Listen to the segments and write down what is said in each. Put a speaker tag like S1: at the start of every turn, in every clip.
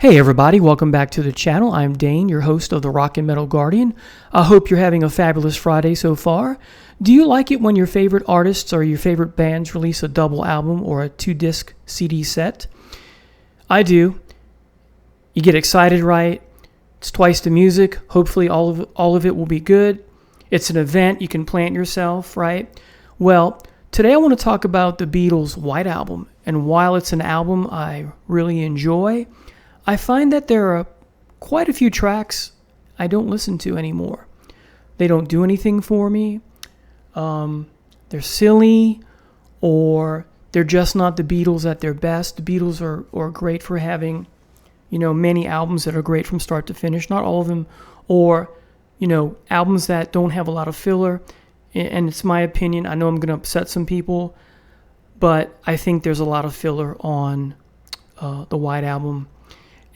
S1: Hey everybody, welcome back to the channel. I'm Dane, your host of the Rock and Metal Guardian. I hope you're having a fabulous Friday so far. Do you like it when your favorite artists or your favorite bands release a double album or a 2-disc CD set? I do. You get excited, right? It's twice the music. Hopefully all of it will be good. It's an event you can plan yourself, right? Well, today I want to talk about the Beatles White Album. And while it's an album I really enjoy, I find that there are quite a few tracks I don't listen to anymore. They don't do anything for me. They're silly, or they're just not the Beatles at their best. The Beatles are great for having, many albums that are great from start to finish. Not all of them, or, albums that don't have a lot of filler. And it's my opinion. I know I'm going to upset some people, but I think there's a lot of filler on the White Album.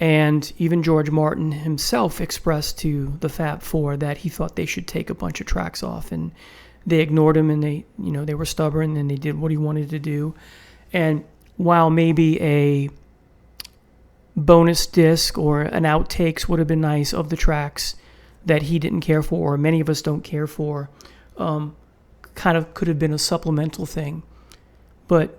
S1: And even George Martin himself expressed to the Fab Four that he thought they should take a bunch of tracks off, and they ignored him, and they were stubborn, and they did what he wanted to do. And while maybe a bonus disc or an outtakes would have been nice of the tracks that he didn't care for, or many of us don't care for, kind of could have been a supplemental thing. But,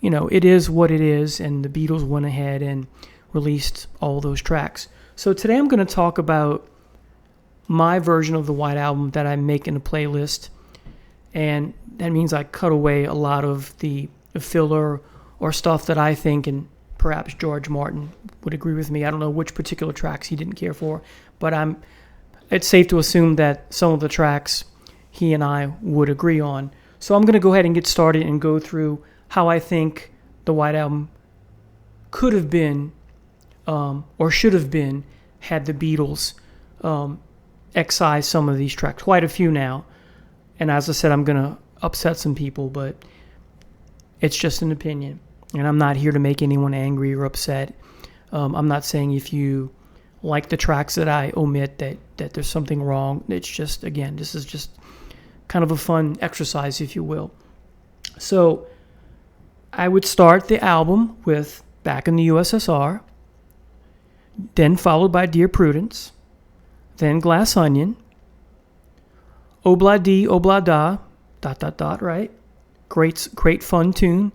S1: it is what it is, and the Beatles went ahead and released all those tracks. So today I'm going to talk about my version of the White Album that I make in a playlist, and that means I cut away a lot of the filler or stuff that I think, and perhaps George Martin would agree with me. I don't know which particular tracks he didn't care for, but it's safe to assume that some of the tracks he and I would agree on. So I'm going to go ahead and get started and go through how I think the White Album could have been or should have been had the Beatles excised some of these tracks. Quite a few now. And as I said, I'm going to upset some people, but it's just an opinion. And I'm not here to make anyone angry or upset. I'm not saying if you like the tracks that I omit that there's something wrong. It's just, again, this is just kind of a fun exercise, if you will. So I would start the album with Back in the USSR, then followed by Dear Prudence, then Glass Onion, Obla Di, Obla Da, ... right? Great fun tune.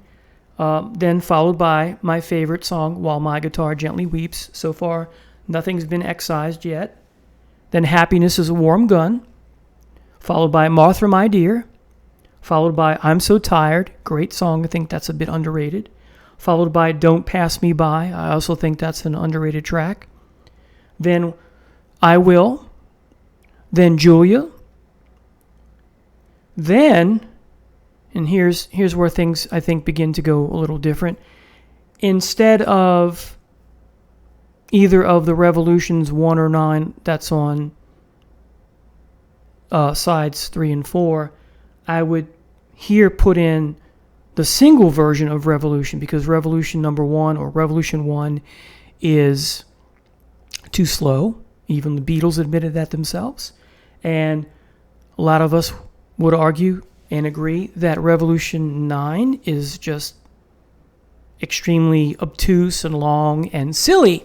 S1: Then followed by my favorite song, While My Guitar Gently Weeps. So far, nothing's been excised yet. Then Happiness is a Warm Gun, followed by Martha, My Dear, followed by I'm So Tired. Great song. I think that's a bit underrated. Followed by Don't Pass Me By. I also think that's an underrated track. Then I Will. Then Julia. Then, and here's where things I think begin to go a little different. Instead of either of the Revolutions 1 or 9 that's on sides 3 and 4, I would here put in the single version of Revolution, because Revolution number 1 or Revolution 1 is too slow. Even the Beatles admitted that themselves. And a lot of us would argue and agree that Revolution 9 is just extremely obtuse and long and silly.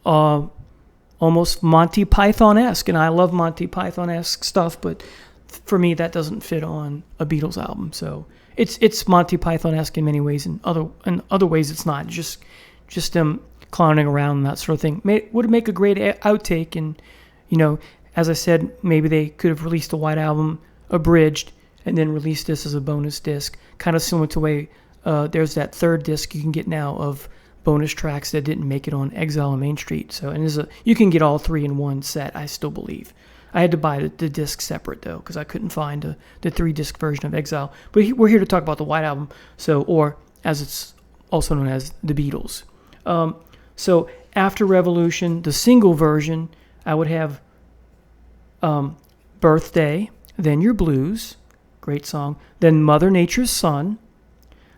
S1: Almost Monty Python-esque. And I love Monty Python-esque stuff, but for me that doesn't fit on a Beatles album. So it's Monty Python-esque in many ways, and other ways it's not. Just them clowning around and that sort of thing. Would make a great outtake, and as I said, maybe they could have released the White Album abridged and then released this as a bonus disc, kind of similar to the way there's that third disc you can get now of bonus tracks that didn't make it on Exile on Main Street. So, and you can get all 3 in one set, I still believe. I had to buy the disc separate, though, because I couldn't find the 3-disc version of Exile. But we're here to talk about the White Album, or as it's also known as, the Beatles. So after Revolution, the single version, I would have Birthday, then Your Blues, great song, then Mother Nature's Son,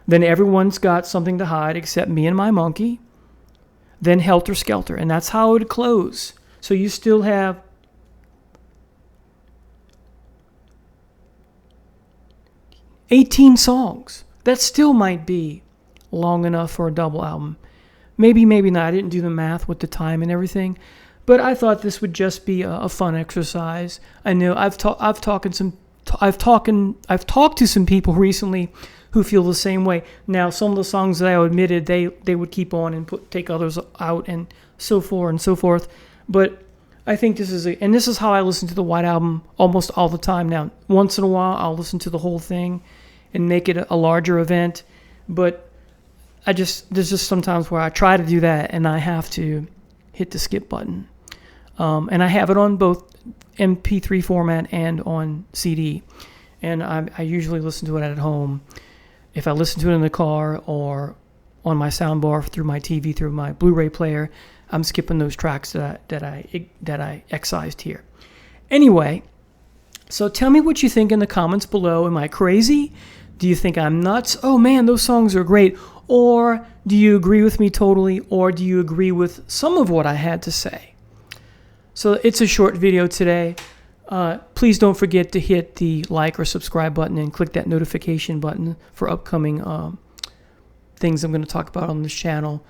S1: then Everyone's Got Something to Hide Except Me and My Monkey, then Helter Skelter, and that's how it would close. So you still have 18 songs. That still might be long enough for a double album. Maybe not. I didn't do the math with the time and everything, but I thought this would just be a fun exercise. I know I've talked to some people recently who feel the same way. Now, some of the songs that I admitted they would keep on and take others out and so forth and so forth. But I think this is how I listen to the White Album almost all the time now. Once in a while, I'll listen to the whole thing and make it a larger event, but there's just sometimes where I try to do that and I have to hit the skip button. And I have it on both MP3 format and on CD. And I usually listen to it at home. If I listen to it in the car or on my soundbar through my TV, through my Blu-ray player, I'm skipping those tracks that I excised here. Anyway, so tell me what you think in the comments below. Am I crazy? Do you think I'm nuts? Oh man, those songs are great. Or do you agree with me totally? Or do you agree with some of what I had to say? So it's a short video today. Please don't forget to hit the like or subscribe button and click that notification button for upcoming things I'm going to talk about on this channel.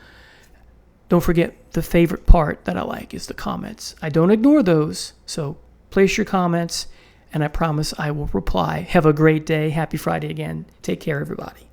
S1: Don't forget the favorite part that I like is the comments. I don't ignore those, so place your comments, and I promise I will reply. Have a great day. Happy Friday again. Take care, everybody.